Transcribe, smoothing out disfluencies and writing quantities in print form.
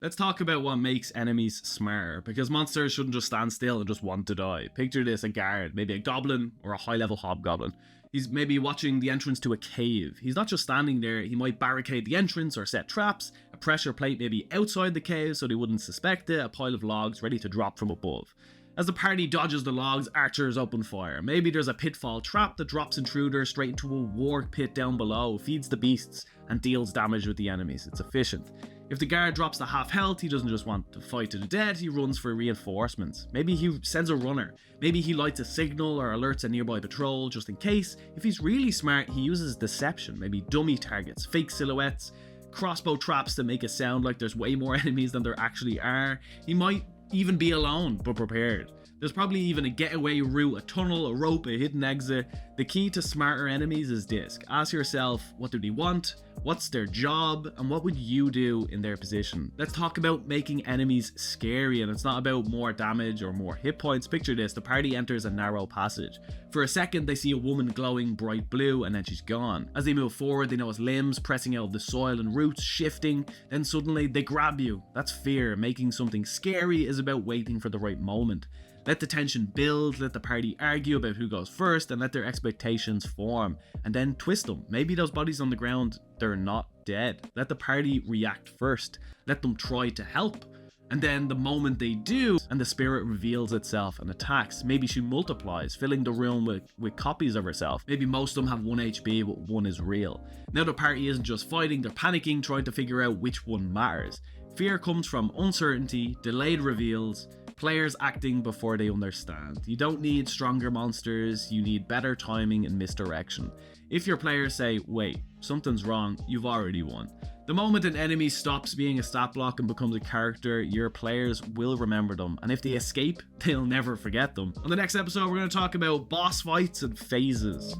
Let's talk about what makes enemies smarter, because monsters shouldn't just stand still and just want to die. Picture this: a guard, maybe a goblin or a high level hobgoblin. He's maybe watching the entrance to a cave. He's not just standing there, he might barricade the entrance or set traps, a pressure plate maybe outside the cave so they wouldn't suspect it, a pile of logs ready to drop from above. As the party dodges the logs, archers open fire. Maybe there's a pitfall trap that drops intruders straight into a war pit down below, feeds the beasts, and deals damage with the enemies. It's efficient. If the guard drops to half health, he doesn't just want to fight to the death, he runs for reinforcements. Maybe he sends a runner. Maybe he lights a signal or alerts a nearby patrol just in case. If he's really smart, he uses deception, maybe dummy targets, fake silhouettes, crossbow traps to make it sound like there's way more enemies than there actually are. He might even be alone, but prepared. There's probably even a getaway route, a tunnel, a rope, a hidden exit. The key to smarter enemies is this: ask yourself, what do they want? What's their job? And what would you do in their position? Let's talk about making enemies scary, and it's not about more damage or more hit points. Picture this: the party enters a narrow passage. For a second, they see a woman glowing bright blue, and then she's gone. As they move forward, they notice limbs pressing out of the soil and roots, shifting. Then suddenly, they grab you. That's fear. Making something scary is about waiting for the right moment. Let the tension build, let the party argue about who goes first, and let their expectations form. And then twist them. Maybe those bodies on the ground, they're not dead. Let the party react first. Let them try to help. And then the moment they do, and the spirit reveals itself and attacks, maybe she multiplies, filling the room with copies of herself. Maybe most of them have 1 HP, but one is real. Now the party isn't just fighting, they're panicking, trying to figure out which one matters. Fear comes from uncertainty, delayed reveals, players acting before they understand. You don't need stronger monsters, you need better timing and misdirection. If your players say, wait, something's wrong, you've already won. The moment an enemy stops being a stat block and becomes a character, your players will remember them, and if they escape, they'll never forget them. On the next episode, we're going to talk about boss fights and phases.